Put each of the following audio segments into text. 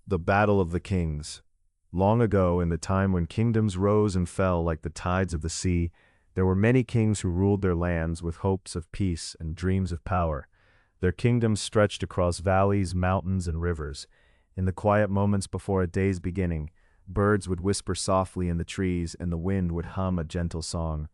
The Battle of the Kings. Long ago, in the time when kingdoms rose and fell like the tides of the sea, there were many kings who ruled their lands with hopes of peace and dreams of power. Their kingdoms stretched across valleys, mountains, and rivers. In the quiet moments before a day's beginning, birds would whisper softly in the trees and the wind would hum a gentle song.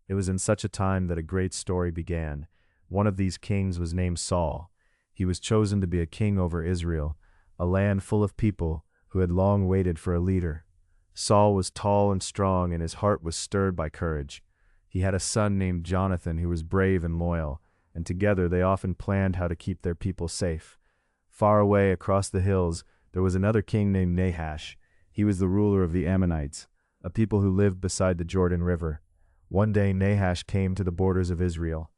It was in such a time that a great story began. One of these kings was named Saul. He was chosen to be a king over Israel, a land full of people who had long waited for a leader. Saul was tall and strong, and his heart was stirred by courage. He had a son named Jonathan who was brave and loyal, and together they often planned how to keep their people safe. Far away across the hills, there was another king named Nahash. He was the ruler of the Ammonites, a people who lived beside the Jordan River. One day Nahash came to the borders of Israel.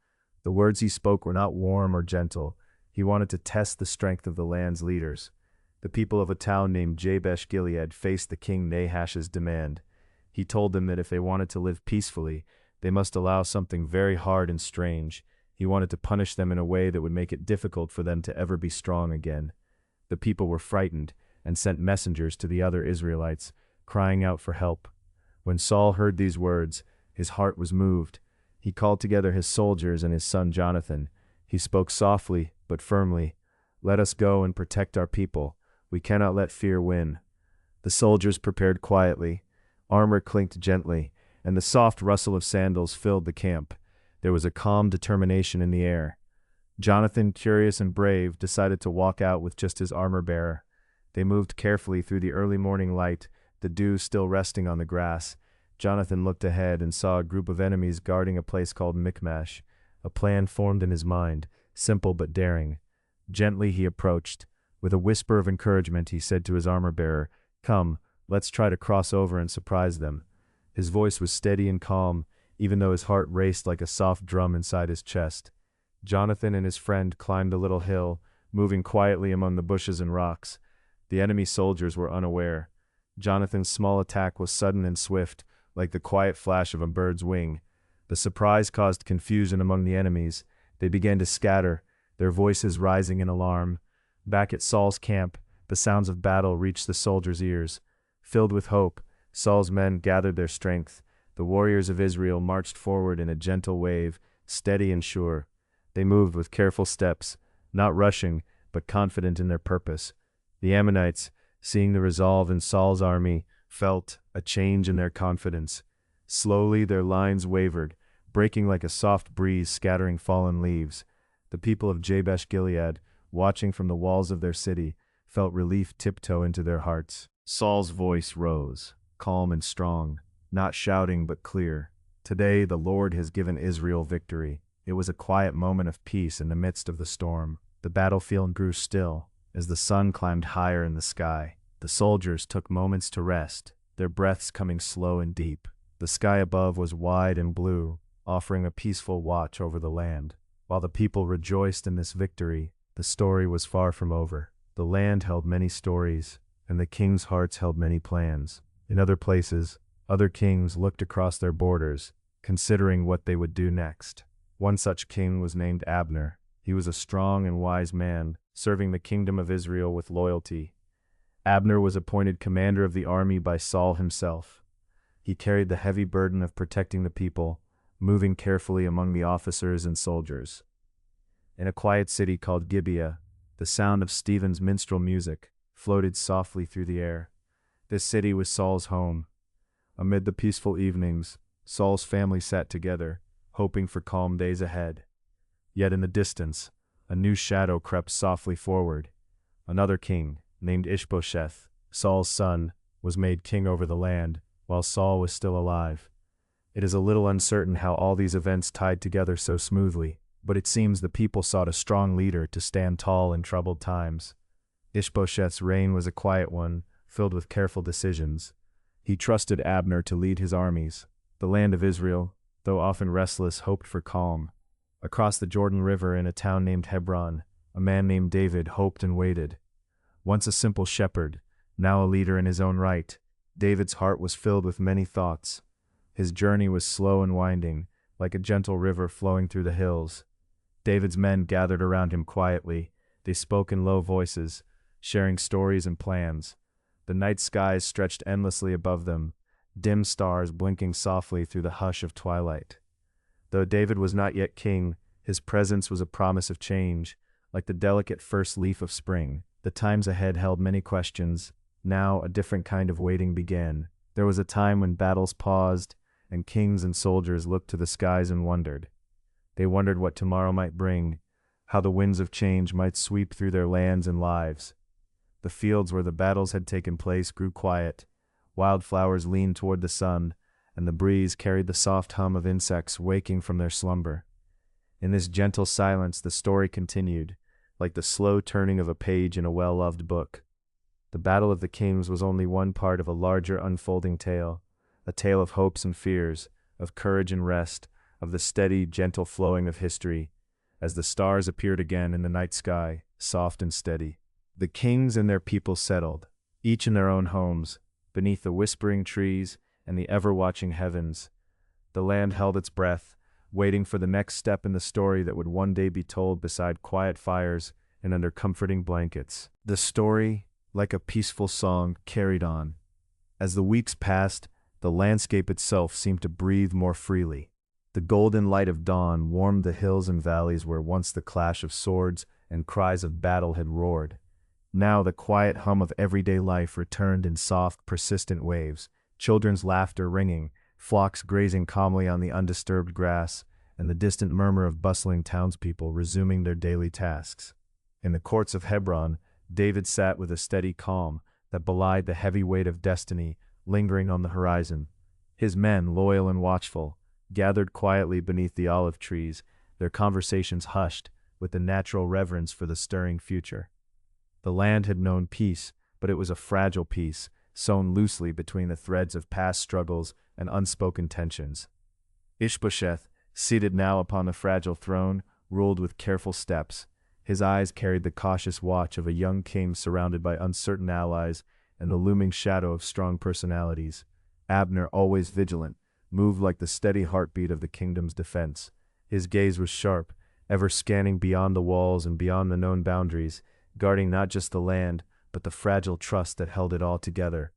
The words he spoke were not warm or gentle. He wanted to test the strength of the land's leaders. The people of a town named Jabesh-gilead faced the king Nahash's demand. He told them that if they wanted to live peacefully, they must allow something very hard and strange. He wanted to punish them in a way that would make it difficult for them to ever be strong again. The people were frightened and sent messengers to the other Israelites, crying out for help. When Saul heard these words, his heart was moved. He called together his soldiers and his son Jonathan. He spoke softly but firmly. "Let us go and protect our people. We cannot let fear win." The soldiers prepared quietly. Armor clinked gently, and the soft rustle of sandals filled the camp. There was a calm determination in the air. Jonathan, curious and brave, decided to walk out with just his armor-bearer. They moved carefully through the early morning light, the dew still resting on the grass. Jonathan looked ahead and saw a group of enemies guarding a place called Michmash. A plan formed in his mind, simple but daring. Gently he approached. With a whisper of encouragement, he said to his armor-bearer, "Come, let's try to cross over and surprise them." His voice was steady and calm, even though his heart raced like a soft drum inside his chest. Jonathan and his friend climbed a little hill, moving quietly among the bushes and rocks. The enemy soldiers were unaware. Jonathan's small attack was sudden and swift, like the quiet flash of a bird's wing. The surprise caused confusion among the enemies. They began to scatter, their voices rising in alarm. Back at Saul's camp, the sounds of battle reached the soldiers' ears. Filled with hope, Saul's men gathered their strength. The warriors of Israel marched forward in a gentle wave, steady and sure. They moved with careful steps, not rushing, but confident in their purpose. The Ammonites, seeing the resolve in Saul's army, felt a change in their confidence. Slowly their lines wavered, breaking like a soft breeze scattering fallen leaves. The people of Jabesh-gilead, watching from the walls of their city, felt relief tiptoe into their hearts. Saul's voice rose, calm and strong, not shouting but clear. "Today the Lord has given Israel victory." It was a quiet moment of peace in the midst of the storm. The battlefield grew still as the sun climbed higher in the sky. The soldiers took moments to rest, their breaths coming slow and deep. The sky above was wide and blue, offering a peaceful watch over the land. While the people rejoiced in this victory, the story was far from over. The land held many stories, and the king's hearts held many plans. In other places, other kings looked across their borders, considering what they would do next. One such king was named Abner. He was a strong and wise man, serving the kingdom of Israel with loyalty. Abner was appointed commander of the army by Saul himself. He carried the heavy burden of protecting the people, moving carefully among the officers and soldiers. In a quiet city called Gibeah, the sound of Stephen's minstrel music floated softly through the air. This city was Saul's home. Amid the peaceful evenings, Saul's family sat together, hoping for calm days ahead. Yet in the distance, a new shadow crept softly forward. Another king, named Ishbosheth, Saul's son, was made king over the land, while Saul was still alive. It is a little uncertain how all these events tied together so smoothly, but it seems the people sought a strong leader to stand tall in troubled times. Ishbosheth's reign was a quiet one, filled with careful decisions. He trusted Abner to lead his armies. The land of Israel, though often restless, hoped for calm. Across the Jordan River in a town named Hebron, a man named David hoped and waited. Once a simple shepherd, now a leader in his own right, David's heart was filled with many thoughts. His journey was slow and winding, like a gentle river flowing through the hills. David's men gathered around him quietly. They spoke in low voices, sharing stories and plans. The night skies stretched endlessly above them, dim stars blinking softly through the hush of twilight. Though David was not yet king, his presence was a promise of change, like the delicate first leaf of spring. The times ahead held many questions. Now a different kind of waiting began. There was a time when battles paused, and kings and soldiers looked to the skies and wondered. They wondered what tomorrow might bring, how the winds of change might sweep through their lands and lives. The fields where the battles had taken place grew quiet. Wildflowers leaned toward the sun, and the breeze carried the soft hum of insects waking from their slumber. In this gentle silence the story continued, like the slow turning of a page in a well-loved book. The Battle of the Kings was only one part of a larger unfolding tale, a tale of hopes and fears, of courage and rest, of the steady, gentle flowing of history, as the stars appeared again in the night sky, soft and steady. The kings and their people settled, each in their own homes, beneath the whispering trees and the ever-watching heavens. The land held its breath, waiting for the next step in the story that would one day be told beside quiet fires and under comforting blankets. The story, like a peaceful song, carried on. As the weeks passed, the landscape itself seemed to breathe more freely. The golden light of dawn warmed the hills and valleys where once the clash of swords and cries of battle had roared. Now the quiet hum of everyday life returned in soft, persistent waves, children's laughter ringing, flocks grazing calmly on the undisturbed grass, and the distant murmur of bustling townspeople resuming their daily tasks. In the courts of Hebron, David sat with a steady calm that belied the heavy weight of destiny lingering on the horizon. His men, loyal and watchful, gathered quietly beneath the olive trees, their conversations hushed with the natural reverence for the stirring future. The land had known peace, but it was a fragile peace, sewn loosely between the threads of past struggles and unspoken tensions. Ishbosheth, seated now upon the fragile throne, ruled with careful steps. His eyes carried the cautious watch of a young king surrounded by uncertain allies and the looming shadow of strong personalities. Abner, always vigilant, moved like the steady heartbeat of the kingdom's defense. His gaze was sharp, ever scanning beyond the walls and beyond the known boundaries, guarding not just the land, but the fragile trust that held it all together.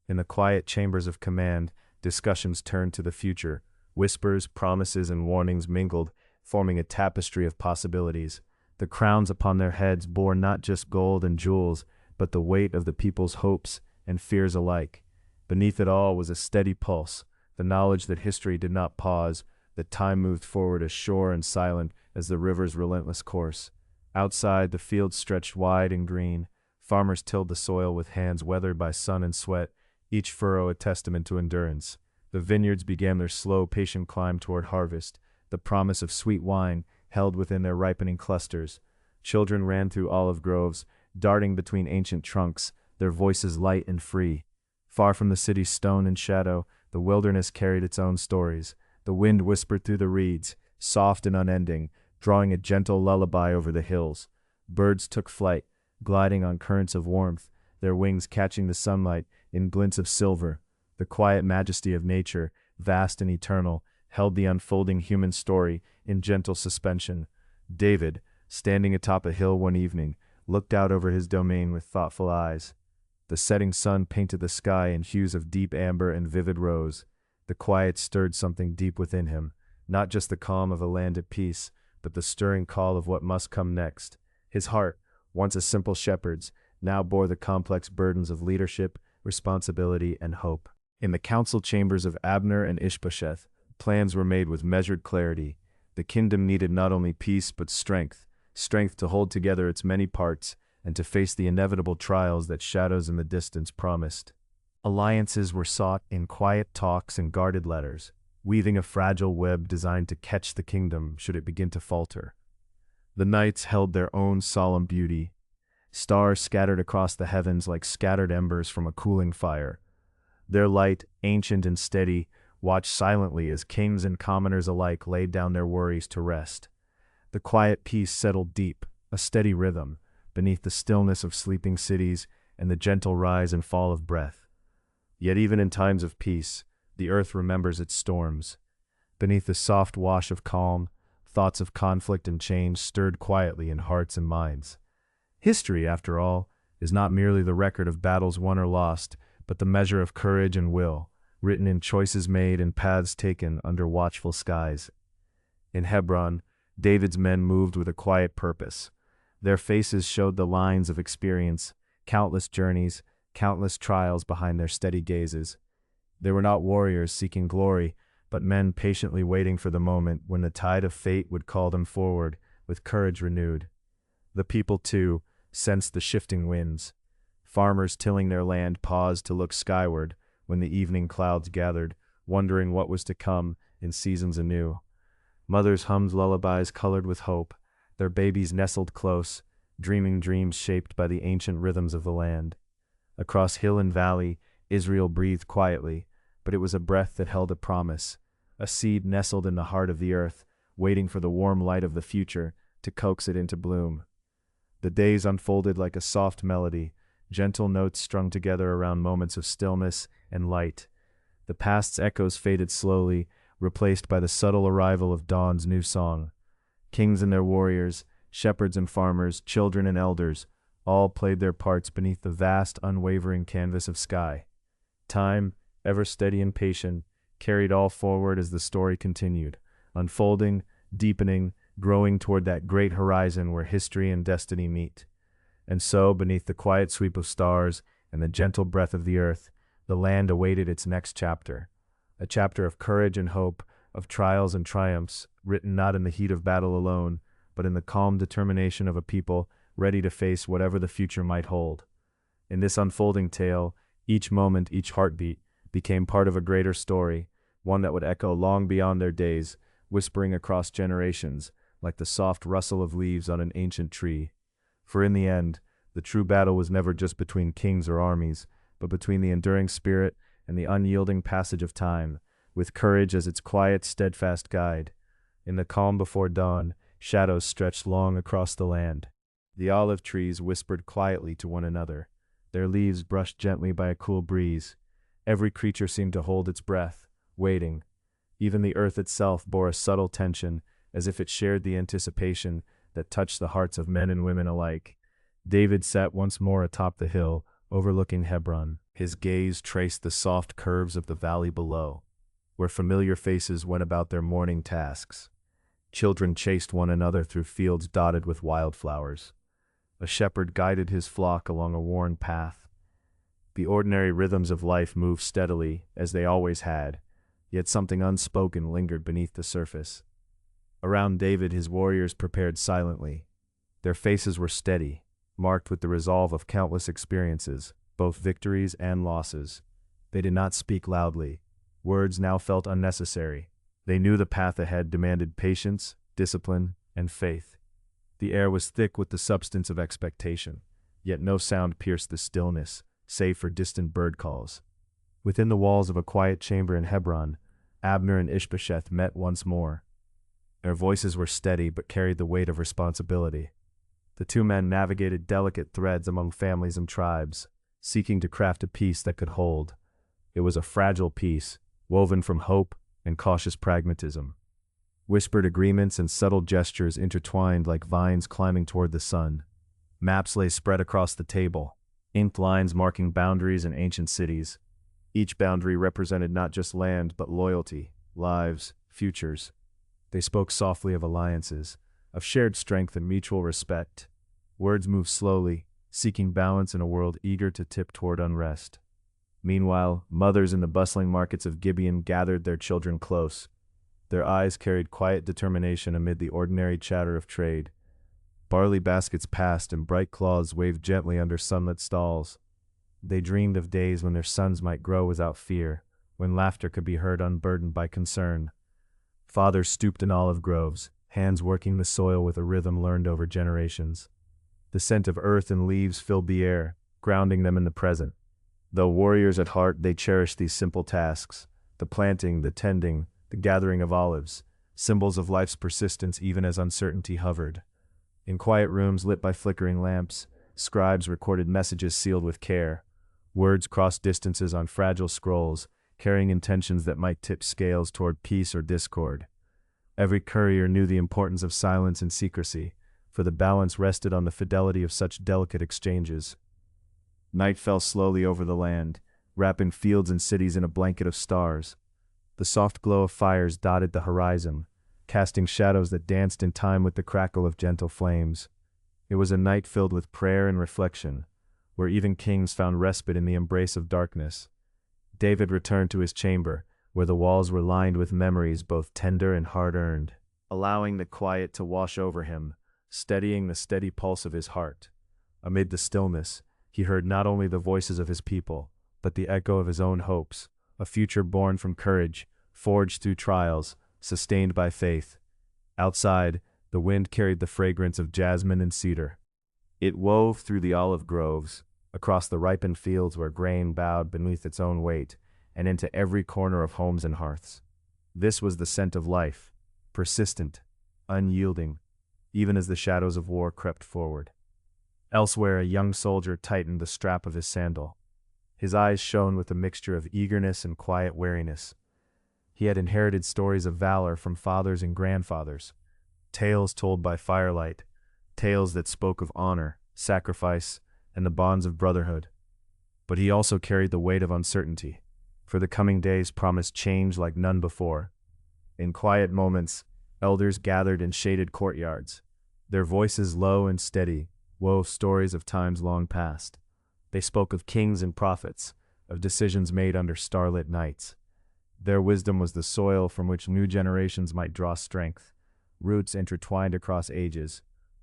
In the quiet chambers of command, discussions turned to the future. Whispers, promises, and warnings mingled, forming a tapestry of possibilities. The crowns upon their heads bore not just gold and jewels, but the weight of the people's hopes and fears alike. Beneath it all was a steady pulse, the knowledge that history did not pause, that time moved forward as sure and silent as the river's relentless course. Outside, the fields stretched wide and green. Farmers tilled the soil with hands weathered by sun and sweat, each furrow a testament to endurance. The vineyards began their slow, patient climb toward harvest, the promise of sweet wine held within their ripening clusters. Children ran through olive groves, darting between ancient trunks, their voices light and free. Far from the city's stone and shadow, the wilderness carried its own stories. The wind whispered through the reeds, soft and unending, drawing a gentle lullaby over the hills. Birds took flight, gliding on currents of warmth, their wings catching the sunlight in glints of silver. The quiet majesty of nature, vast and eternal, held the unfolding human story in gentle suspension. David, standing atop a hill one evening, looked out over his domain with thoughtful eyes. The setting sun painted the sky in hues of deep amber and vivid rose. The quiet stirred something deep within him, not just the calm of a land at peace, but the stirring call of what must come next. His heart, once a simple shepherd's, now bore the complex burdens of leadership, responsibility, and hope. In the council chambers of Abner and Ishbosheth, plans were made with measured clarity. The kingdom needed not only peace but strength to hold together its many parts and to face the inevitable trials that shadows in the distance promised. Alliances were sought in quiet talks and guarded letters, weaving a fragile web designed to catch the kingdom should it begin to falter. The nights held their own solemn beauty. Stars scattered across the heavens like scattered embers from a cooling fire. Their light, ancient and steady, watched silently as kings and commoners alike laid down their worries to rest. The quiet peace settled deep, a steady rhythm, beneath the stillness of sleeping cities and the gentle rise and fall of breath. Yet even in times of peace, the earth remembers its storms. Beneath the soft wash of calm, thoughts of conflict and change stirred quietly in hearts and minds. History, after all, is not merely the record of battles won or lost, but the measure of courage and will, written in choices made and paths taken under watchful skies. In Hebron, David's men moved with a quiet purpose. Their faces showed the lines of experience, countless journeys, countless trials behind their steady gazes. They were not warriors seeking glory, but men patiently waiting for the moment when the tide of fate would call them forward, with courage renewed. The people, too, sensed the shifting winds. Farmers tilling their land paused to look skyward when the evening clouds gathered, wondering what was to come in seasons anew. Mothers hummed lullabies colored with hope, their babies nestled close, dreaming dreams shaped by the ancient rhythms of the land. Across hill and valley, Israel breathed quietly, but it was a breath that held a promise, a seed nestled in the heart of the earth, waiting for the warm light of the future to coax it into bloom. The days unfolded like a soft melody, gentle notes strung together around moments of stillness and light. The past's echoes faded slowly, replaced by the subtle arrival of dawn's new song. Kings and their warriors, shepherds and farmers, children and elders, all played their parts beneath the vast, unwavering canvas of sky. Time, ever steady and patient, carried all forward as the story continued, unfolding, deepening, growing toward that great horizon where history and destiny meet. And so, beneath the quiet sweep of stars and the gentle breath of the earth, the land awaited its next chapter, a chapter of courage and hope, of trials and triumphs, written not in the heat of battle alone, but in the calm determination of a people ready to face whatever the future might hold. In this unfolding tale, each moment, each heartbeat, became part of a greater story, one that would echo long beyond their days, whispering across generations, like the soft rustle of leaves on an ancient tree. For in the end, the true battle was never just between kings or armies, but between the enduring spirit and the unyielding passage of time, with courage as its quiet, steadfast guide. In the calm before dawn, shadows stretched long across the land. The olive trees whispered quietly to one another, their leaves brushed gently by a cool breeze. Every creature seemed to hold its breath, waiting. Even the earth itself bore a subtle tension, as if it shared the anticipation that touched the hearts of men and women alike. David sat once more atop the hill, overlooking Hebron. His gaze traced the soft curves of the valley below, where familiar faces went about their morning tasks. Children chased one another through fields dotted with wildflowers. A shepherd guided his flock along a worn path. The ordinary rhythms of life moved steadily, as they always had, yet something unspoken lingered beneath the surface. Around David, his warriors prepared silently. Their faces were steady, marked with the resolve of countless experiences, both victories and losses. They did not speak loudly. Words now felt unnecessary. They knew the path ahead demanded patience, discipline, and faith. The air was thick with the substance of expectation, yet no sound pierced the stillness, save for distant bird calls. Within the walls of a quiet chamber in Hebron, Abner and Ishbosheth met once more. Their voices were steady but carried the weight of responsibility. The two men navigated delicate threads among families and tribes, seeking to craft a peace that could hold. It was a fragile peace, woven from hope and cautious pragmatism. Whispered agreements and subtle gestures intertwined like vines climbing toward the sun. Maps lay spread across the table, inked lines marking boundaries and ancient cities. Each boundary represented not just land, but loyalty, lives, futures. They spoke softly of alliances, of shared strength and mutual respect. Words moved slowly, seeking balance in a world eager to tip toward unrest. Meanwhile, mothers in the bustling markets of Gibeon gathered their children close. Their eyes carried quiet determination amid the ordinary chatter of trade. Barley baskets passed and bright cloths waved gently under sunlit stalls. They dreamed of days when their sons might grow without fear, when laughter could be heard unburdened by concern. Fathers stooped in olive groves, hands working the soil with a rhythm learned over generations. The scent of earth and leaves filled the air, grounding them in the present. Though warriors at heart, they cherished these simple tasks, the planting, the tending, the gathering of olives, symbols of life's persistence even as uncertainty hovered. In quiet rooms lit by flickering lamps, scribes recorded messages sealed with care. Words crossed distances on fragile scrolls, carrying intentions that might tip scales toward peace or discord. Every courier knew the importance of silence and secrecy, for the balance rested on the fidelity of such delicate exchanges. Night fell slowly over the land, wrapping fields and cities in a blanket of stars. The soft glow of fires dotted the horizon, casting shadows that danced in time with the crackle of gentle flames. It was a night filled with prayer and reflection, where even kings found respite in the embrace of darkness. David returned to his chamber, where the walls were lined with memories both tender and hard-earned, allowing the quiet to wash over him, steadying the steady pulse of his heart. Amid the stillness, he heard not only the voices of his people, but the echo of his own hopes, a future born from courage, forged through trials, sustained by faith. Outside, the wind carried the fragrance of jasmine and cedar. It wove through the olive groves, across the ripened fields where grain bowed beneath its own weight, and into every corner of homes and hearths. This was the scent of life, persistent, unyielding, even as the shadows of war crept forward. Elsewhere, a young soldier tightened the strap of his sandal. His eyes shone with a mixture of eagerness and quiet wariness. He had inherited stories of valor from fathers and grandfathers, tales told by firelight, tales that spoke of honor, sacrifice, and the bonds of brotherhood. But he also carried the weight of uncertainty, for the coming days promised change like none before. In quiet moments, elders gathered in shaded courtyards. Their voices low and steady wove stories of times long past. They spoke of kings and prophets, of decisions made under starlit nights. Their wisdom was the soil from which new generations might draw strength, roots intertwined across ages,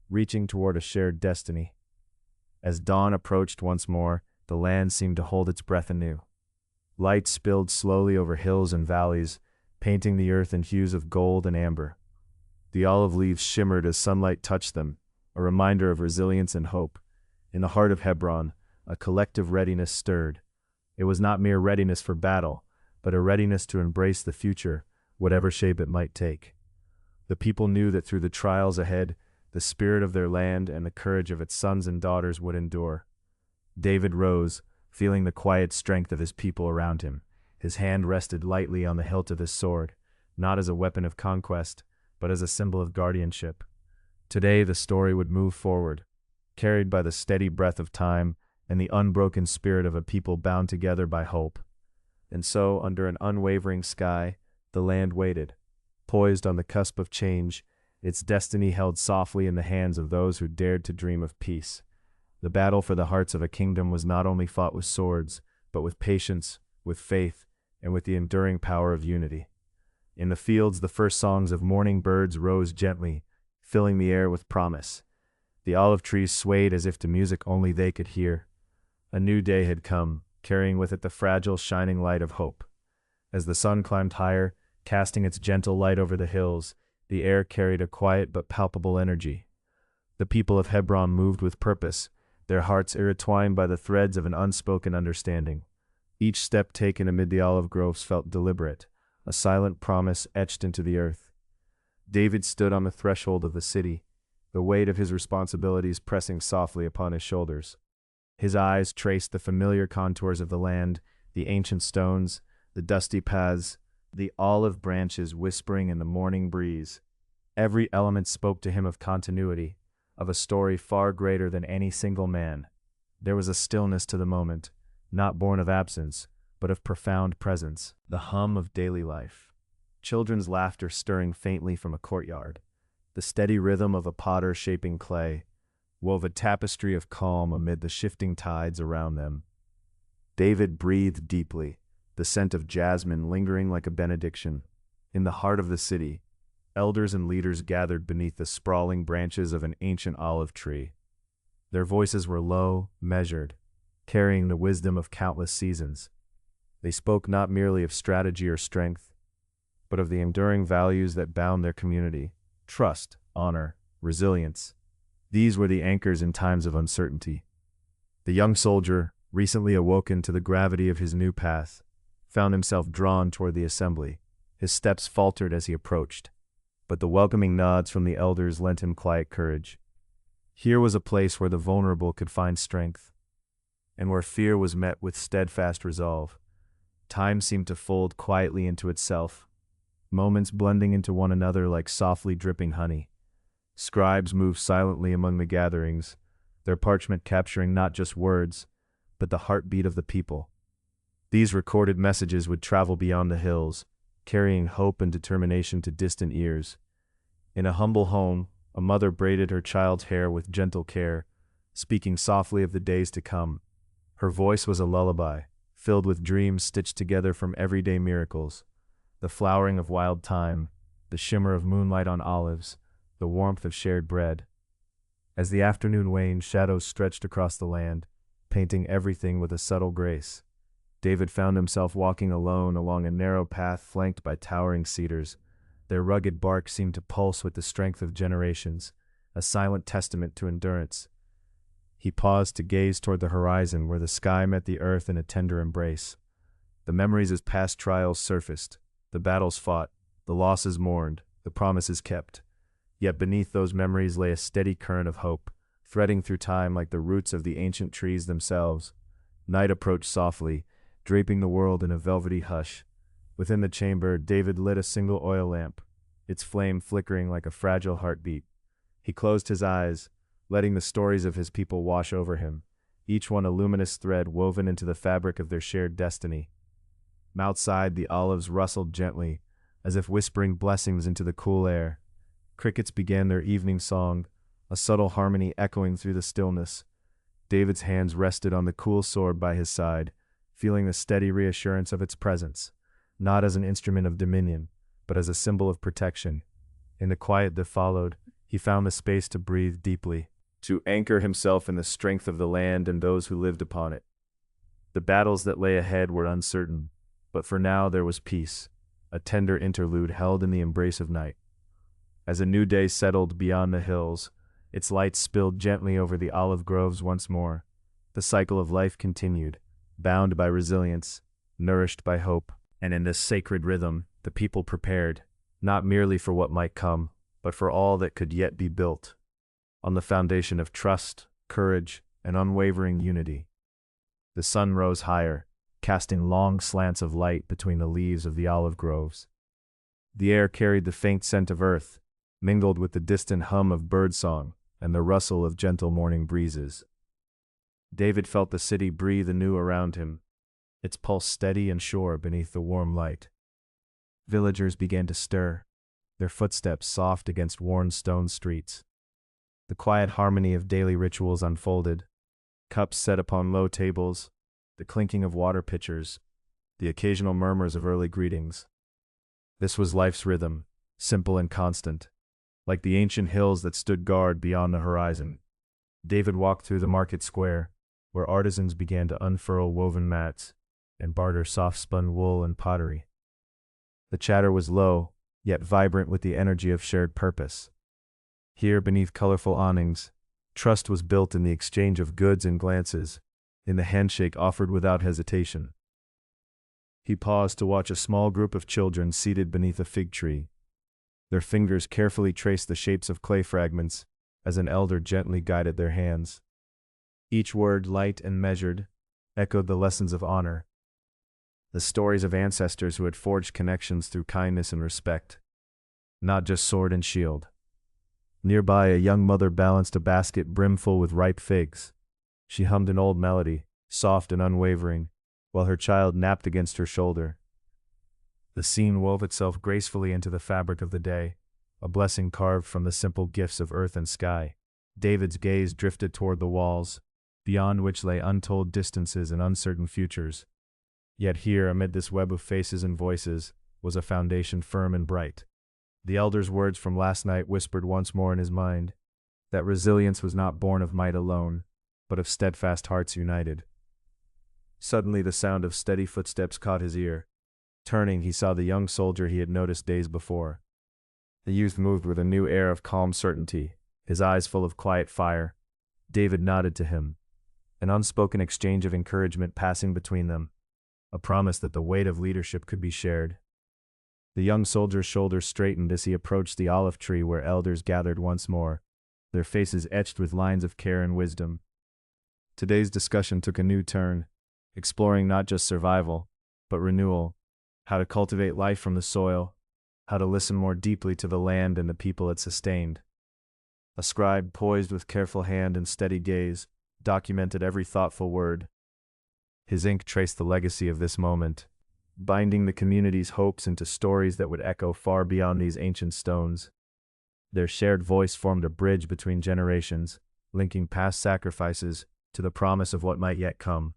reaching toward a shared destiny. As dawn approached once more, the land seemed to hold its breath anew. Light spilled slowly over hills and valleys, painting the earth in hues of gold and amber. The olive leaves shimmered as sunlight touched them, a reminder of resilience and hope. In the heart of Hebron, a collective readiness stirred. It was not mere readiness for battle, but a readiness to embrace the future, whatever shape it might take. The people knew that through the trials ahead, the spirit of their land and the courage of its sons and daughters would endure. David rose, feeling the quiet strength of his people around him. His hand rested lightly on the hilt of his sword, not as a weapon of conquest, but as a symbol of guardianship. Today the story would move forward, carried by the steady breath of time and the unbroken spirit of a people bound together by hope. And so, under an unwavering sky, the land waited, poised on the cusp of change, its destiny held softly in the hands of those who dared to dream of peace. The battle for the hearts of a kingdom was not only fought with swords, but with patience, with faith, and with the enduring power of unity. In the fields, the first songs of morning birds rose gently, filling the air with promise. The olive trees swayed as if to music only they could hear. A new day had come, carrying with it the fragile, shining light of hope. As the sun climbed higher, casting its gentle light over the hills, the air carried a quiet but palpable energy. The people of Hebron moved with purpose, their hearts intertwined by the threads of an unspoken understanding. Each step taken amid the olive groves felt deliberate, a silent promise etched into the earth. David stood on the threshold of the city, the weight of his responsibilities pressing softly upon his shoulders. His eyes traced the familiar contours of the land, the ancient stones, the dusty paths, the olive branches whispering in the morning breeze. Every element spoke to him of continuity, of a story far greater than any single man. There was a stillness to the moment, not born of absence, but of profound presence, the hum of daily life. Children's laughter stirring faintly from a courtyard, the steady rhythm of a potter shaping clay, wove a tapestry of calm amid the shifting tides around them. David breathed deeply, the scent of jasmine lingering like a benediction. In the heart of the city, elders and leaders gathered beneath the sprawling branches of an ancient olive tree. Their voices were low, measured, carrying the wisdom of countless seasons. They spoke not merely of strategy or strength, but of the enduring values that bound their community: trust, honor, resilience. These were the anchors in times of uncertainty. The young soldier, recently awoken to the gravity of his new path, found himself drawn toward the assembly. His steps faltered as he approached, but the welcoming nods from the elders lent him quiet courage. Here was a place where the vulnerable could find strength, and where fear was met with steadfast resolve. Time seemed to fold quietly into itself, moments blending into one another like softly dripping honey. Scribes moved silently among the gatherings, their parchment capturing not just words, but the heartbeat of the people. These recorded messages would travel beyond the hills, carrying hope and determination to distant ears. In a humble home, a mother braided her child's hair with gentle care, speaking softly of the days to come. Her voice was a lullaby, filled with dreams stitched together from everyday miracles. The flowering of wild thyme, the shimmer of moonlight on olives, the warmth of shared bread. As the afternoon waned, shadows stretched across the land, painting everything with a subtle grace. David found himself walking alone along a narrow path flanked by towering cedars. Their rugged bark seemed to pulse with the strength of generations, a silent testament to endurance. He paused to gaze toward the horizon where the sky met the earth in a tender embrace. The memories of past trials surfaced, the battles fought, the losses mourned, the promises kept. Yet beneath those memories lay a steady current of hope, threading through time like the roots of the ancient trees themselves. Night approached softly, draping the world in a velvety hush. Within the chamber, David lit a single oil lamp, its flame flickering like a fragile heartbeat. He closed his eyes, letting the stories of his people wash over him, each one a luminous thread woven into the fabric of their shared destiny. Outside, the olives rustled gently, as if whispering blessings into the cool air. Crickets began their evening song, a subtle harmony echoing through the stillness. David's hands rested on the cool sword by his side, feeling the steady reassurance of its presence, not as an instrument of dominion, but as a symbol of protection. In the quiet that followed, he found the space to breathe deeply, to anchor himself in the strength of the land and those who lived upon it. The battles that lay ahead were uncertain, but for now there was peace, a tender interlude held in the embrace of night. As a new day settled beyond the hills, its light spilled gently over the olive groves once more. The cycle of life continued, bound by resilience, nourished by hope, and in this sacred rhythm, the people prepared, not merely for what might come, but for all that could yet be built, on the foundation of trust, courage, and unwavering unity. The sun rose higher, casting long slants of light between the leaves of the olive groves. The air carried the faint scent of earth, mingled with the distant hum of birdsong and the rustle of gentle morning breezes. David felt the city breathe anew around him, its pulse steady and sure beneath the warm light. Villagers began to stir, their footsteps soft against worn stone streets. The quiet harmony of daily rituals unfolded, cups set upon low tables, the clinking of water pitchers, the occasional murmurs of early greetings. This was life's rhythm, simple and constant, like the ancient hills that stood guard beyond the horizon. David walked through the market square, where artisans began to unfurl woven mats and barter soft-spun wool and pottery. The chatter was low, yet vibrant with the energy of shared purpose. Here, beneath colorful awnings, trust was built in the exchange of goods and glances, in the handshake offered without hesitation. He paused to watch a small group of children seated beneath a fig tree. Their fingers carefully traced the shapes of clay fragments, as an elder gently guided their hands. Each word, light and measured, echoed the lessons of honor, the stories of ancestors who had forged connections through kindness and respect, not just sword and shield. Nearby, a young mother balanced a basket brimful with ripe figs. She hummed an old melody, soft and unwavering, while her child napped against her shoulder. The scene wove itself gracefully into the fabric of the day, a blessing carved from the simple gifts of earth and sky. David's gaze drifted toward the walls, beyond which lay untold distances and uncertain futures. Yet here, amid this web of faces and voices, was a foundation firm and bright. The elder's words from last night whispered once more in his mind, that resilience was not born of might alone, but of steadfast hearts united. Suddenly the sound of steady footsteps caught his ear. Turning, he saw the young soldier he had noticed days before. The youth moved with a new air of calm certainty, his eyes full of quiet fire. David nodded to him, an unspoken exchange of encouragement passing between them, a promise that the weight of leadership could be shared. The young soldier's shoulders straightened as he approached the olive tree where elders gathered once more, their faces etched with lines of care and wisdom. Today's discussion took a new turn, exploring not just survival, but renewal, how to cultivate life from the soil, how to listen more deeply to the land and the people it sustained. A scribe, poised with careful hand and steady gaze, documented every thoughtful word, His ink traced the legacy of this moment, binding the community's hopes into stories that would echo far beyond these ancient stones. Their shared voice formed a bridge between generations, linking past sacrifices to the promise of what might yet come.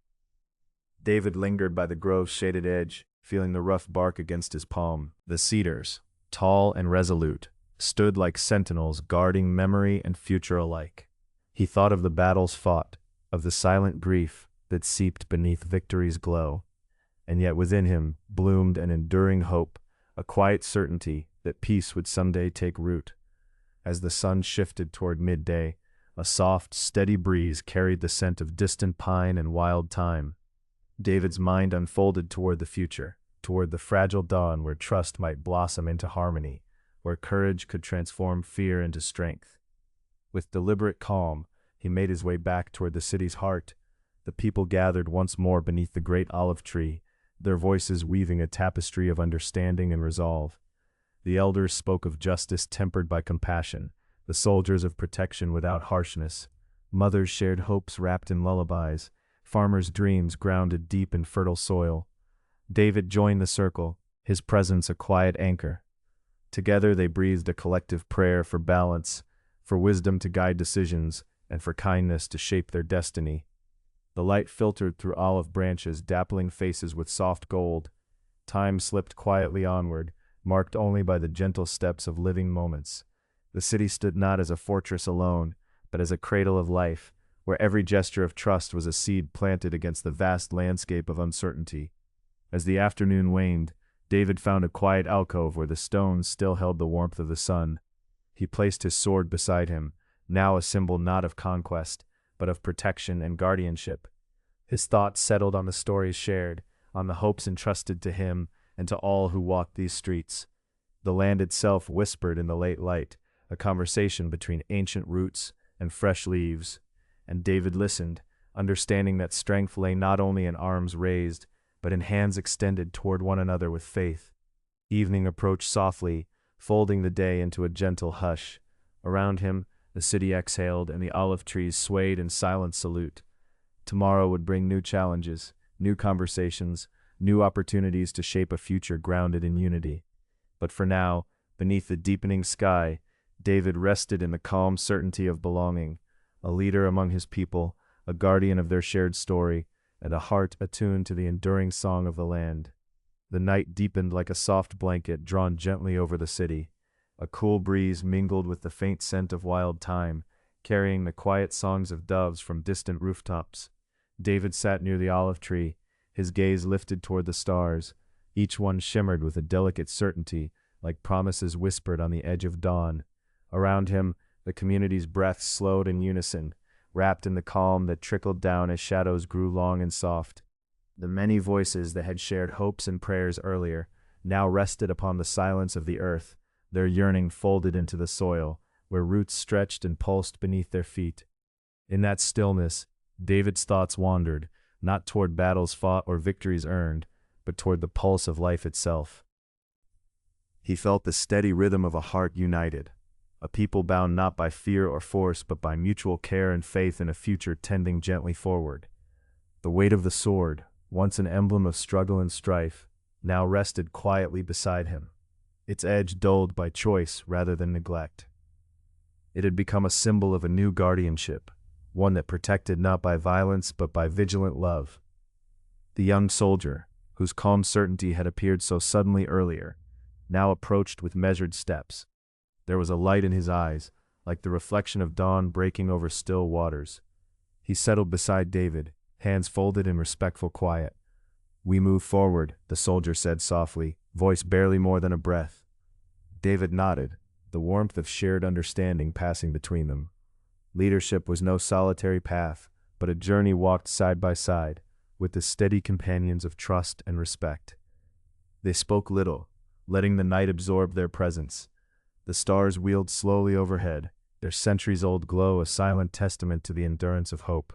David lingered by the grove's shaded edge, feeling the rough bark against his palm. The cedars, tall and resolute, stood like sentinels guarding memory and future alike. He thought of the battles fought, of the silent grief that seeped beneath victory's glow, and yet within him bloomed an enduring hope, a quiet certainty that peace would someday take root. As the sun shifted toward midday, a soft, steady breeze carried the scent of distant pine and wild thyme. David's mind unfolded toward the future, toward the fragile dawn where trust might blossom into harmony, where courage could transform fear into strength. With deliberate calm, he made his way back toward the city's heart. The people gathered once more beneath the great olive tree, their voices weaving a tapestry of understanding and resolve. The elders spoke of justice tempered by compassion, the soldiers of protection without harshness. Mothers shared hopes wrapped in lullabies, farmers' dreams grounded deep in fertile soil. David joined the circle, his presence a quiet anchor. Together they breathed a collective prayer for balance, for wisdom to guide decisions, and for kindness to shape their destiny. The light filtered through olive branches, dappling faces with soft gold. Time slipped quietly onward, marked only by the gentle steps of living moments. The city stood not as a fortress alone, but as a cradle of life, where every gesture of trust was a seed planted against the vast landscape of uncertainty. As the afternoon waned, David found a quiet alcove where the stones still held the warmth of the sun. He placed his sword beside him, now a symbol not of conquest, but of protection and guardianship. His thoughts settled on the stories shared, on the hopes entrusted to him and to all who walked these streets. The land itself whispered in the late light, a conversation between ancient roots and fresh leaves, and David listened, understanding that strength lay not only in arms raised, but in hands extended toward one another with faith. Evening approached softly, folding the day into a gentle hush. Around him, the city exhaled, and the olive trees swayed in silent salute. Tomorrow would bring new challenges, new conversations, new opportunities to shape a future grounded in unity. But for now, beneath the deepening sky, David rested in the calm certainty of belonging, a leader among his people, a guardian of their shared story, and a heart attuned to the enduring song of the land. The night deepened like a soft blanket drawn gently over the city. A cool breeze mingled with the faint scent of wild thyme, carrying the quiet songs of doves from distant rooftops. David sat near the olive tree, his gaze lifted toward the stars. Each one shimmered with a delicate certainty, like promises whispered on the edge of dawn. Around him, the community's breaths slowed in unison, wrapped in the calm that trickled down as shadows grew long and soft. The many voices that had shared hopes and prayers earlier now rested upon the silence of the earth, their yearning folded into the soil, where roots stretched and pulsed beneath their feet. In that stillness, David's thoughts wandered, not toward battles fought or victories earned, but toward the pulse of life itself. He felt the steady rhythm of a heart united, a people bound not by fear or force, but by mutual care and faith in a future tending gently forward. The weight of the sword, once an emblem of struggle and strife, now rested quietly beside him, its edge dulled by choice rather than neglect. It had become a symbol of a new guardianship, one that protected not by violence but by vigilant love. The young soldier, whose calm certainty had appeared so suddenly earlier, now approached with measured steps. There was a light in his eyes, like the reflection of dawn breaking over still waters. He settled beside David, hands folded in respectful quiet. "We move forward," the soldier said softly, voice barely more than a breath. David nodded, the warmth of shared understanding passing between them. Leadership was no solitary path, but a journey walked side by side, with the steady companions of trust and respect. They spoke little, letting the night absorb their presence. The stars wheeled slowly overhead, their centuries-old glow a silent testament to the endurance of hope.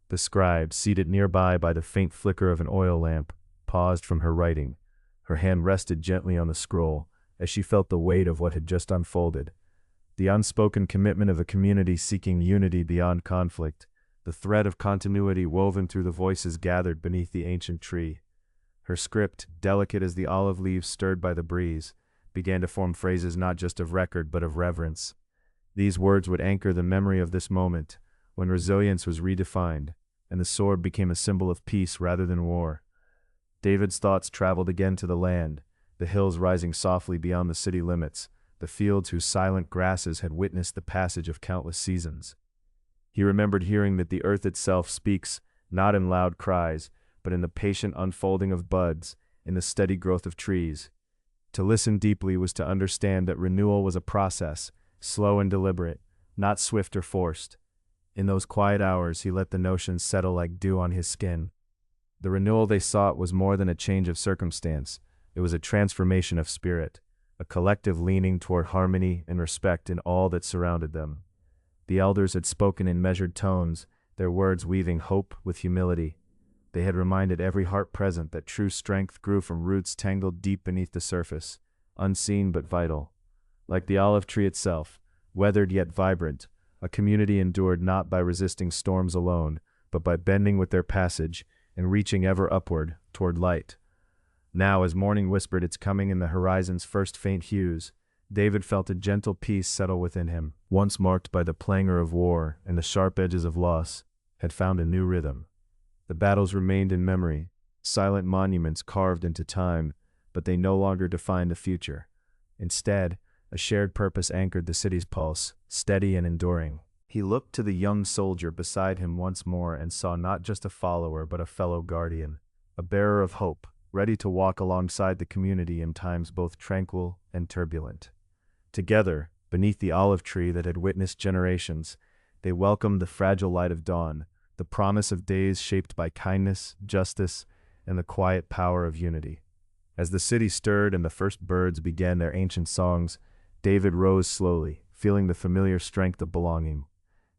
The scribe, seated nearby by the faint flicker of an oil lamp, paused from her writing. Her hand rested gently on the scroll, as she felt the weight of what had just unfolded. The unspoken commitment of a community seeking unity beyond conflict, the thread of continuity woven through the voices gathered beneath the ancient tree. Her script, delicate as the olive leaves stirred by the breeze, began to form phrases not just of record but of reverence. These words would anchor the memory of this moment, when resilience was redefined, and the sword became a symbol of peace rather than war. David's thoughts traveled again to the land, the hills rising softly beyond the city limits, the fields whose silent grasses had witnessed the passage of countless seasons. He remembered hearing that the earth itself speaks, not in loud cries, but in the patient unfolding of buds, in the steady growth of trees. To listen deeply was to understand that renewal was a process, slow and deliberate, not swift or forced. In those quiet hours he let the notions settle like dew on his skin. The renewal they sought was more than a change of circumstance, it was a transformation of spirit, a collective leaning toward harmony and respect in all that surrounded them. The elders had spoken in measured tones, their words weaving hope with humility. They had reminded every heart present that true strength grew from roots tangled deep beneath the surface, unseen but vital. Like the olive tree itself, weathered yet vibrant, a community endured not by resisting storms alone, but by bending with their passage and reaching ever upward toward light. Now, as morning whispered its coming in the horizon's first faint hues, David felt a gentle peace settle within him, once marked by the clangor of war and the sharp edges of loss, had found a new rhythm. The battles remained in memory, silent monuments carved into time, but they no longer defined the future. Instead, a shared purpose anchored the city's pulse, steady and enduring. He looked to the young soldier beside him once more and saw not just a follower but a fellow guardian, a bearer of hope, ready to walk alongside the community in times both tranquil and turbulent. Together, beneath the olive tree that had witnessed generations, they welcomed the fragile light of dawn, the promise of days shaped by kindness, justice, and the quiet power of unity. As the city stirred and the first birds began their ancient songs, David rose slowly, feeling the familiar strength of belonging.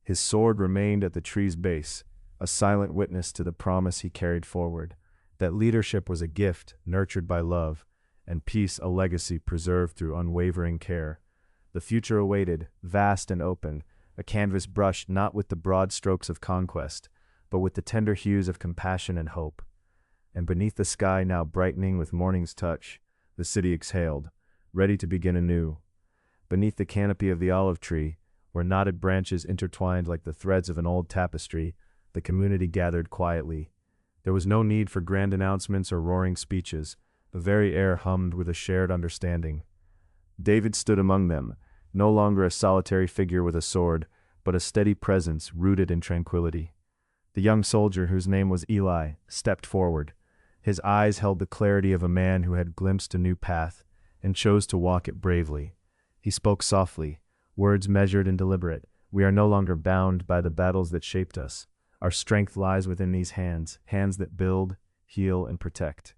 His sword remained at the tree's base, a silent witness to the promise he carried forward, that leadership was a gift nurtured by love, and peace a legacy preserved through unwavering care. The future awaited, vast and open, a canvas brushed not with the broad strokes of conquest, but with the tender hues of compassion and hope. And beneath the sky now brightening with morning's touch, the city exhaled, ready to begin anew. Beneath the canopy of the olive tree, where knotted branches intertwined like the threads of an old tapestry, the community gathered quietly. There was no need for grand announcements or roaring speeches. The very air hummed with a shared understanding. David stood among them, no longer a solitary figure with a sword, but a steady presence rooted in tranquility. The young soldier, whose name was Eli, stepped forward. His eyes held the clarity of a man who had glimpsed a new path and chose to walk it bravely. He spoke softly, words measured and deliberate. We are no longer bound by the battles that shaped us. Our strength lies within these hands, hands that build, heal, and protect.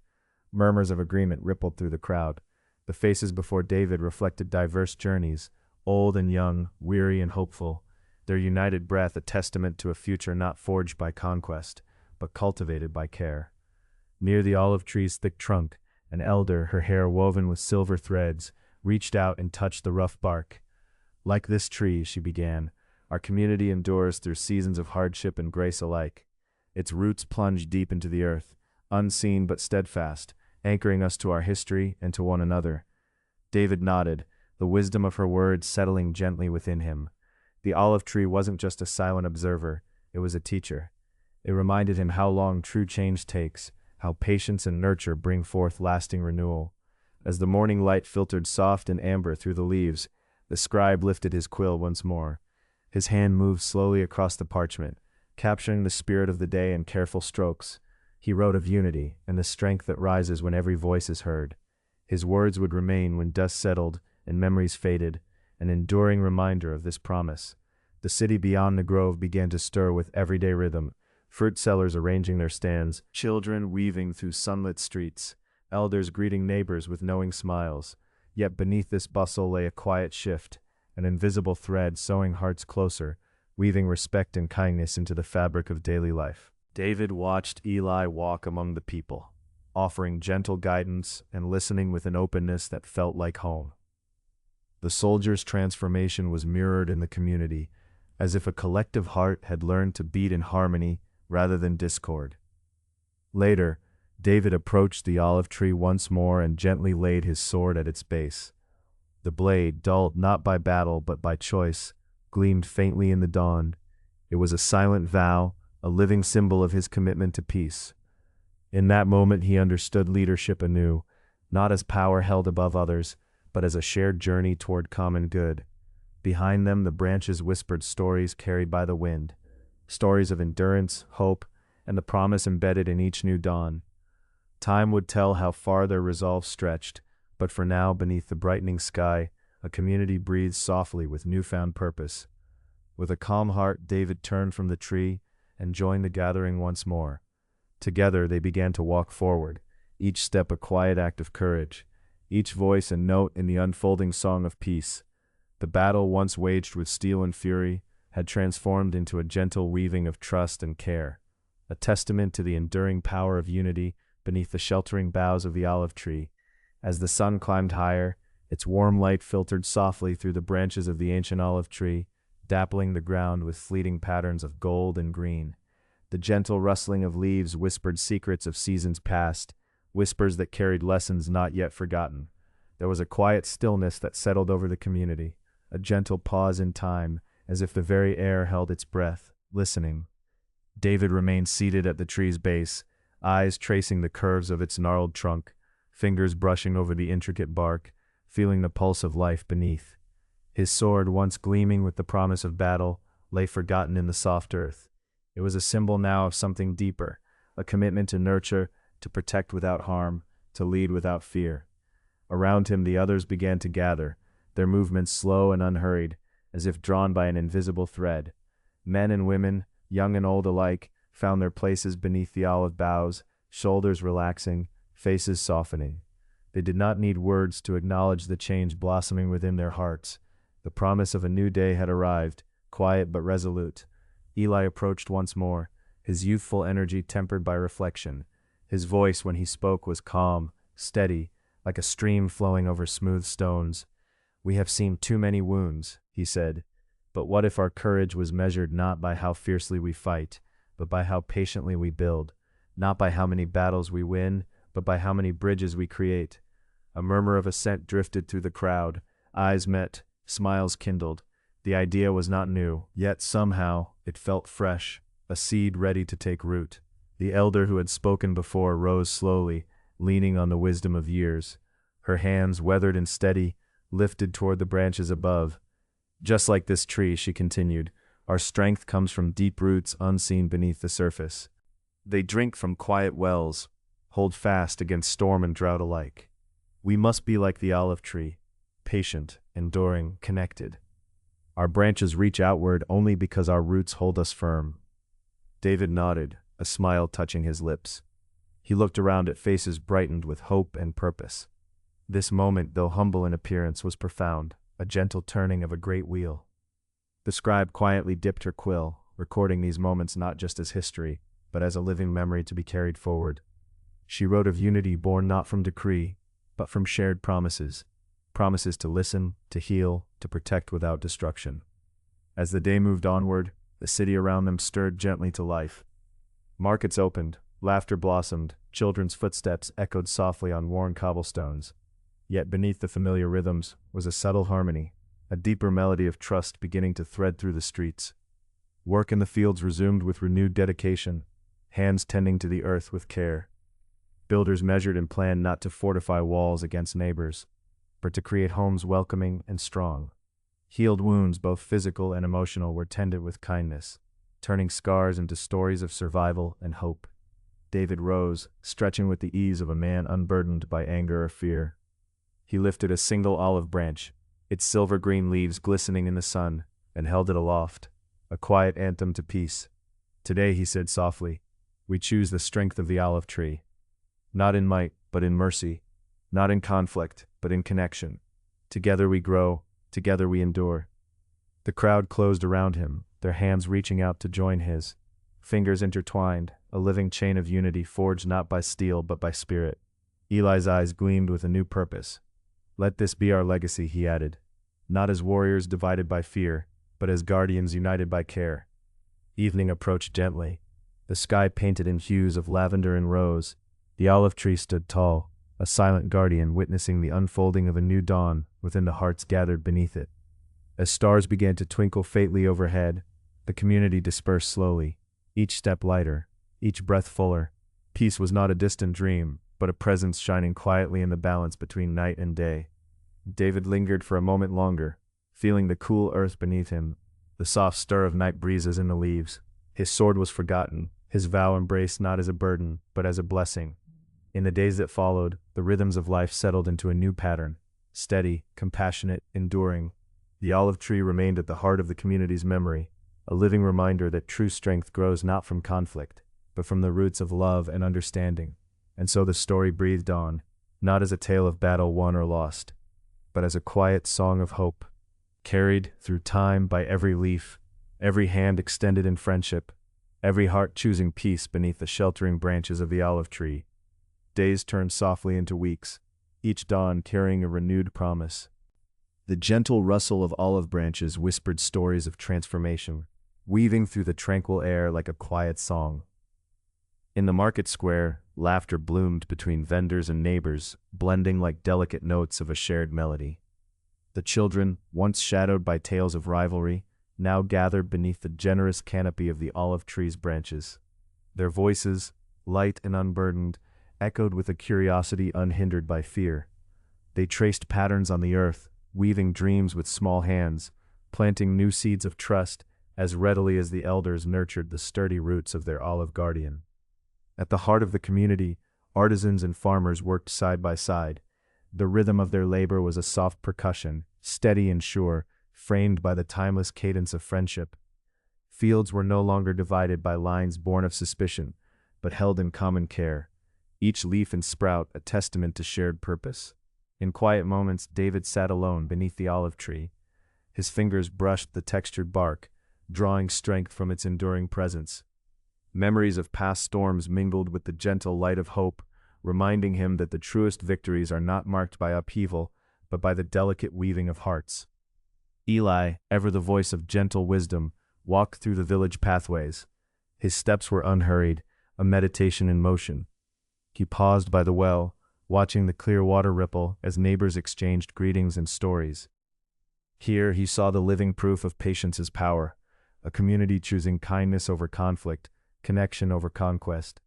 Murmurs of agreement rippled through the crowd. The faces before David reflected diverse journeys, old and young, weary and hopeful, their united breath a testament to a future not forged by conquest, but cultivated by care. Near the olive tree's thick trunk, an elder, her hair woven with silver threads, reached out and touched the rough bark. Like this tree, she began, our community endures through seasons of hardship and grace alike. Its roots plunge deep into the earth, unseen but steadfast, anchoring us to our history and to one another. David nodded, the wisdom of her words settling gently within him. The olive tree wasn't just a silent observer, it was a teacher. It reminded him how long true change takes, how patience and nurture bring forth lasting renewal. As the morning light filtered soft and amber through the leaves, the scribe lifted his quill once more. His hand moved slowly across the parchment, capturing the spirit of the day in careful strokes. He wrote of unity and the strength that rises when every voice is heard. His words would remain when dust settled and memories faded, an enduring reminder of this promise. The city beyond the grove began to stir with everyday rhythm, fruit sellers arranging their stands, children weaving through sunlit streets, elders greeting neighbors with knowing smiles. Yet beneath this bustle lay a quiet shift, an invisible thread sewing hearts closer, weaving respect and kindness into the fabric of daily life. David watched Eli walk among the people, offering gentle guidance and listening with an openness that felt like home. The soldier's transformation was mirrored in the community. as if a collective heart had learned to beat in harmony rather than discord. Later, David approached the olive tree once more and gently laid his sword at its base. The blade, dulled not by battle but by choice, gleamed faintly in the dawn. It was a silent vow, a living symbol of his commitment to peace. In that moment he understood leadership anew, not as power held above others, but as a shared journey toward common good. Behind them the branches whispered stories carried by the wind, stories of endurance, hope, and the promise embedded in each new dawn. Time would tell how far their resolve stretched, but for now, beneath the brightening sky, a community breathed softly with newfound purpose. With a calm heart, David turned from the tree and joined the gathering once more. Together they began to walk forward, each step a quiet act of courage, each voice a note in the unfolding song of peace. The battle, once waged with steel and fury, had transformed into a gentle weaving of trust and care, a testament to the enduring power of unity beneath the sheltering boughs of the olive tree. As the sun climbed higher, its warm light filtered softly through the branches of the ancient olive tree, dappling the ground with fleeting patterns of gold and green. The gentle rustling of leaves whispered secrets of seasons past, whispers that carried lessons not yet forgotten. There was a quiet stillness that settled over the community, a gentle pause in time, as if the very air held its breath, listening. David remained seated at the tree's base, eyes tracing the curves of its gnarled trunk, fingers brushing over the intricate bark, feeling the pulse of life beneath. His sword, once gleaming with the promise of battle, lay forgotten in the soft earth. It was a symbol now of something deeper, a commitment to nurture, to protect without harm, to lead without fear. Around him the others began to gather, their movements slow and unhurried, as if drawn by an invisible thread. Men and women, young and old alike, found their places beneath the olive boughs, shoulders relaxing, faces softening. They did not need words to acknowledge the change blossoming within their hearts. The promise of a new day had arrived, quiet but resolute. Eli approached once more, his youthful energy tempered by reflection. His voice, when he spoke, was calm, steady, like a stream flowing over smooth stones. "We have seen too many wounds," he said, "but what if our courage was measured not by how fiercely we fight, but by how patiently we build, not by how many battles we win, but by how many bridges we create?" A murmur of assent drifted through the crowd. Eyes met, smiles kindled. The idea was not new, yet somehow it felt fresh, a seed ready to take root. The elder who had spoken before rose slowly, leaning on the wisdom of years. Her hands, weathered and steady, lifted toward the branches above. "Just like this tree," she continued, "our strength comes from deep roots unseen beneath the surface. They drink from quiet wells, hold fast against storm and drought alike. We must be like the olive tree, patient, enduring, connected. Our branches reach outward only because our roots hold us firm." David nodded, a smile touching his lips. He looked around at faces brightened with hope and purpose. This moment, though humble in appearance, was profound, a gentle turning of a great wheel. The scribe quietly dipped her quill, recording these moments not just as history, but as a living memory to be carried forward. She wrote of unity born not from decree, but from shared promises, promises to listen, to heal, to protect without destruction. As the day moved onward, the city around them stirred gently to life. Markets opened, laughter blossomed, children's footsteps echoed softly on worn cobblestones. Yet beneath the familiar rhythms was a subtle harmony, a deeper melody of trust beginning to thread through the streets. Work in the fields resumed with renewed dedication, hands tending to the earth with care. Builders measured and planned not to fortify walls against neighbors, but to create homes welcoming and strong. Healed wounds, both physical and emotional, were tended with kindness, turning scars into stories of survival and hope. David rose, stretching with the ease of a man unburdened by anger or fear. He lifted a single olive branch, its silver-green leaves glistening in the sun, and held it aloft, a quiet anthem to peace. "Today," he said softly, "we choose the strength of the olive tree. Not in might, but in mercy. Not in conflict, but in connection. Together we grow, together we endure." The crowd closed around him, their hands reaching out to join his. Fingers intertwined, a living chain of unity forged not by steel but by spirit. Eli's eyes gleamed with a new purpose. "Let this be our legacy," he added. "Not as warriors divided by fear, but as guardians united by care. Evening approached gently, the sky painted in hues of lavender and rose. The olive tree stood tall, a silent guardian witnessing the unfolding of a new dawn within the hearts gathered beneath it. As stars began to twinkle faintly overhead, the community dispersed slowly, each step lighter, each breath fuller. Peace was not a distant dream, but a presence shining quietly in the balance between night and day. David lingered for a moment longer, feeling the cool earth beneath him, the soft stir of night breezes in the leaves. His sword was forgotten, his vow embraced not as a burden, but as a blessing. In the days that followed, the rhythms of life settled into a new pattern, steady, compassionate, enduring. The olive tree remained at the heart of the community's memory, a living reminder that true strength grows not from conflict, but from the roots of love and understanding. And so the story breathed on, not as a tale of battle won or lost, but as a quiet song of hope, carried through time by every leaf, every hand extended in friendship, every heart choosing peace beneath the sheltering branches of the olive tree. Days turned softly into weeks, each dawn carrying a renewed promise. The gentle rustle of olive branches whispered stories of transformation, weaving through the tranquil air like a quiet song. In the market square, laughter bloomed between vendors and neighbors, blending like delicate notes of a shared melody. The children, once shadowed by tales of rivalry, now gathered beneath the generous canopy of the olive tree's branches. Their voices, light and unburdened, echoed with a curiosity unhindered by fear. They traced patterns on the earth, weaving dreams with small hands, planting new seeds of trust as readily as the elders nurtured the sturdy roots of their olive guardian. At the heart of the community, artisans and farmers worked side by side. The rhythm of their labor was a soft percussion, steady and sure, framed by the timeless cadence of friendship. Fields were no longer divided by lines born of suspicion, but held in common care, each leaf and sprout a testament to shared purpose. In quiet moments, David sat alone beneath the olive tree. His fingers brushed the textured bark, drawing strength from its enduring presence. Memories of past storms mingled with the gentle light of hope, reminding him that the truest victories are not marked by upheaval, but by the delicate weaving of hearts. Eli, ever the voice of gentle wisdom, walked through the village pathways. His steps were unhurried, a meditation in motion. He paused by the well, watching the clear water ripple as neighbors exchanged greetings and stories. Here he saw the living proof of patience's power, a community choosing kindness over conflict, connection over conquest.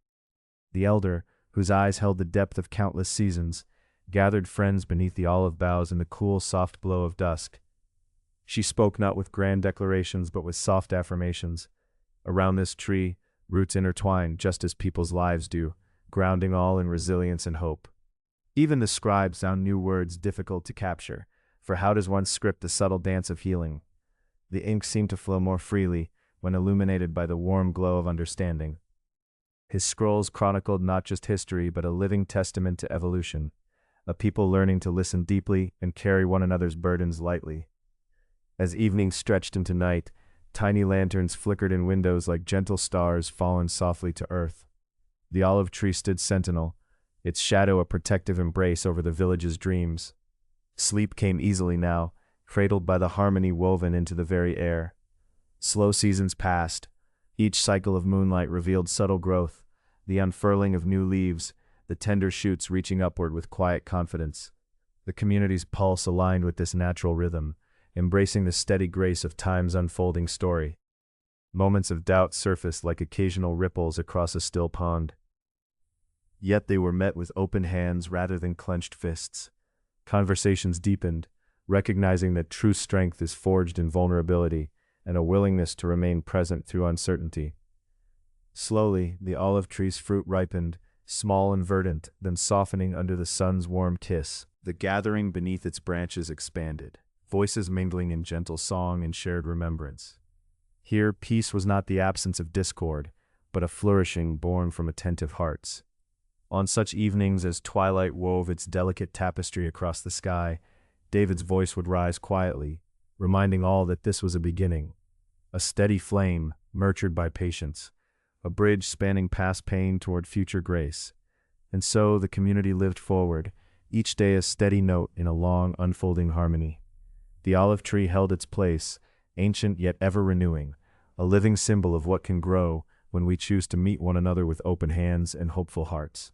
The elder, whose eyes held the depth of countless seasons, gathered friends beneath the olive boughs in the cool, soft glow of dusk. She spoke not with grand declarations but with soft affirmations. Around this tree, roots intertwined just as people's lives do, grounding all in resilience and hope. Even the scribes found new words difficult to capture, for how does one script the subtle dance of healing? The ink seemed to flow more freely when illuminated by the warm glow of understanding. His scrolls chronicled not just history but a living testament to evolution, a people learning to listen deeply and carry one another's burdens lightly. As evening stretched into night, tiny lanterns flickered in windows like gentle stars fallen softly to earth. The olive tree stood sentinel, its shadow a protective embrace over the village's dreams. Sleep came easily now, cradled by the harmony woven into the very air. Slow seasons passed. Each cycle of moonlight revealed subtle growth, the unfurling of new leaves, the tender shoots reaching upward with quiet confidence. The community's pulse aligned with this natural rhythm, embracing the steady grace of time's unfolding story. Moments of doubt surfaced like occasional ripples across a still pond. Yet they were met with open hands rather than clenched fists. Conversations deepened, recognizing that true strength is forged in vulnerability and a willingness to remain present through uncertainty. Slowly, the olive tree's fruit ripened, small and verdant, then softening under the sun's warm kiss. The gathering beneath its branches expanded, voices mingling in gentle song and shared remembrance. Here, peace was not the absence of discord, but a flourishing born from attentive hearts. On such evenings as twilight wove its delicate tapestry across the sky, David's voice would rise quietly, reminding all that this was a beginning, a steady flame, nurtured by patience, a bridge spanning past pain toward future grace. And so the community lived forward, each day a steady note in a long, unfolding harmony. The olive tree held its place, ancient yet ever-renewing, a living symbol of what can grow when we choose to meet one another with open hands and hopeful hearts.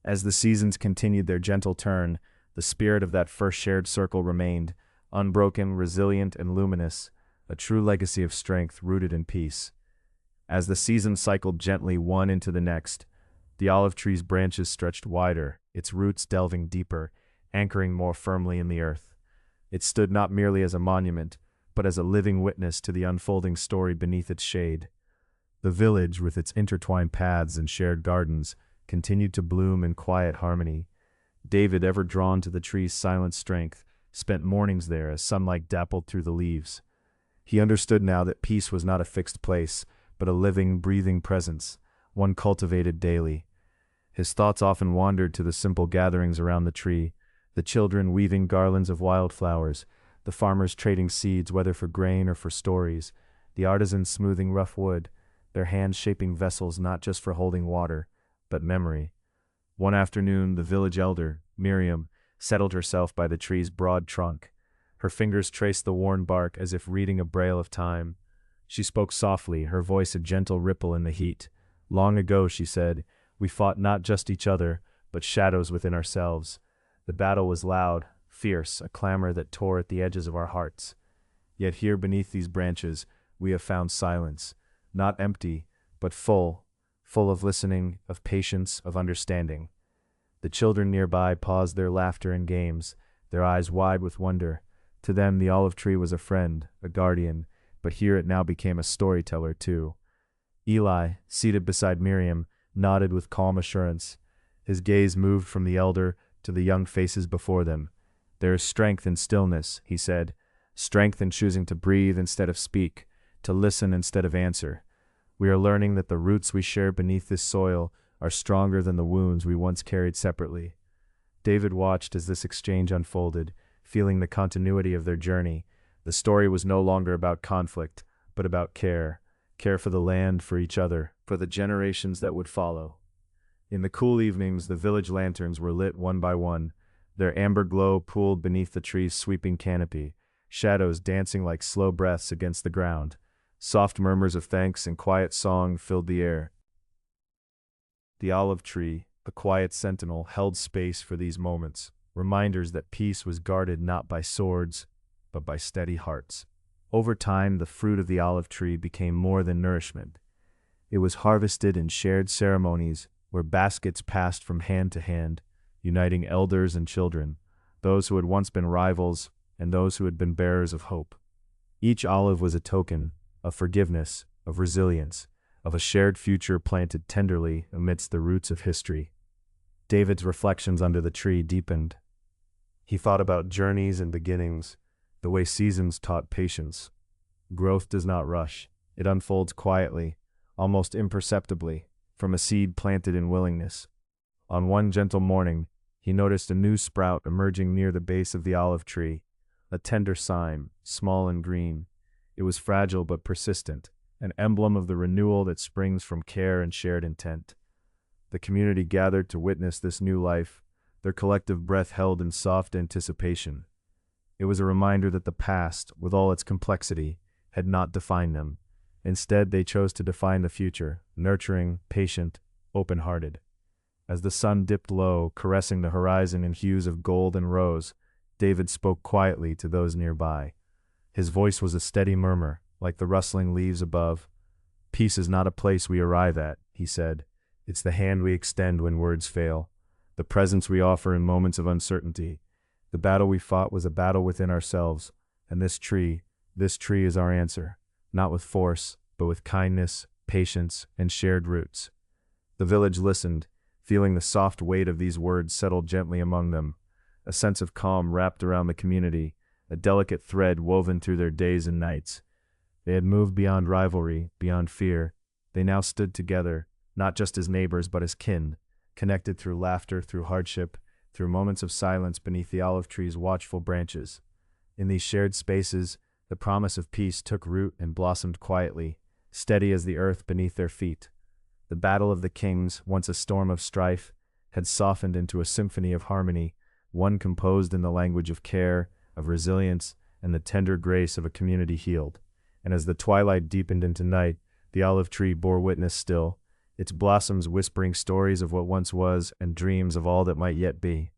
As the seasons continued their gentle turn, the spirit of that first shared circle remained, unbroken, resilient, and luminous, a true legacy of strength rooted in peace. As the season cycled gently one into the next, the olive tree's branches stretched wider, its roots delving deeper, anchoring more firmly in the earth. It stood not merely as a monument, but as a living witness to the unfolding story beneath its shade. The village, with its intertwined paths and shared gardens, continued to bloom in quiet harmony. David, ever drawn to the tree's silent strength, spent mornings there as sunlight dappled through the leaves. He understood now that peace was not a fixed place, but a living, breathing presence, one cultivated daily. His thoughts often wandered to the simple gatherings around the tree, the children weaving garlands of wildflowers, the farmers trading seeds whether for grain or for stories, the artisans smoothing rough wood, their hands shaping vessels not just for holding water, but memory. One afternoon, the village elder, Miriam, settled herself by the tree's broad trunk. Her fingers traced the worn bark as if reading a braille of time. She spoke softly, her voice a gentle ripple in the heat. Long ago, she said, we fought not just each other, but shadows within ourselves. The battle was loud, fierce, a clamor that tore at the edges of our hearts. Yet here beneath these branches, we have found silence, not empty, but full of listening, of patience, of understanding. The children nearby paused their laughter and games, their eyes wide with wonder. To them the olive tree was a friend, a guardian, but here it now became a storyteller too. Eli, seated beside Miriam, nodded with calm assurance. His gaze moved from the elder to the young faces before them. There is strength in stillness, he said, strength in choosing to breathe instead of speak, to listen instead of answer. We are learning that the roots we share beneath this soil are stronger than the wounds we once carried separately. David watched as this exchange unfolded, feeling the continuity of their journey. The story was no longer about conflict, but about care for the land, for each other, for the generations that would follow. In the cool evenings, the village lanterns were lit one by one, their amber glow pooled beneath the tree's sweeping canopy, shadows dancing like slow breaths against the ground. Soft murmurs of thanks and quiet song filled the air. The olive tree, a quiet sentinel, held space for these moments, reminders that peace was guarded not by swords, but by steady hearts. Over time, the fruit of the olive tree became more than nourishment. It was harvested in shared ceremonies where baskets passed from hand to hand, uniting elders and children, those who had once been rivals and those who had been bearers of hope. Each olive was a token of forgiveness, of resilience, of a shared future planted tenderly amidst the roots of history. David's reflections under the tree deepened. He thought about journeys and beginnings, the way seasons taught patience. Growth does not rush. It unfolds quietly, almost imperceptibly, from a seed planted in willingness. On one gentle morning, he noticed a new sprout emerging near the base of the olive tree, a tender cyme, small and green. It was fragile but persistent, an emblem of the renewal that springs from care and shared intent. The community gathered to witness this new life, their collective breath held in soft anticipation. It was a reminder that the past, with all its complexity, had not defined them. Instead, they chose to define the future, nurturing, patient, open-hearted. As the sun dipped low, caressing the horizon in hues of gold and rose, David spoke quietly to those nearby. His voice was a steady murmur, like the rustling leaves above. Peace is not a place we arrive at, he said. It's the hand we extend when words fail, the presence we offer in moments of uncertainty. The battle we fought was a battle within ourselves, and this tree is our answer, not with force, but with kindness, patience, and shared roots. The village listened, feeling the soft weight of these words settle gently among them. A sense of calm wrapped around the community, a delicate thread woven through their days and nights. They had moved beyond rivalry, beyond fear. They now stood together, not just as neighbors but as kin, connected through laughter, through hardship, through moments of silence beneath the olive tree's watchful branches. In these shared spaces, the promise of peace took root and blossomed quietly, steady as the earth beneath their feet. The battle of the kings, once a storm of strife, had softened into a symphony of harmony, one composed in the language of care, of resilience, and the tender grace of a community healed. And as the twilight deepened into night, the olive tree bore witness still, its blossoms whispering stories of what once was and dreams of all that might yet be.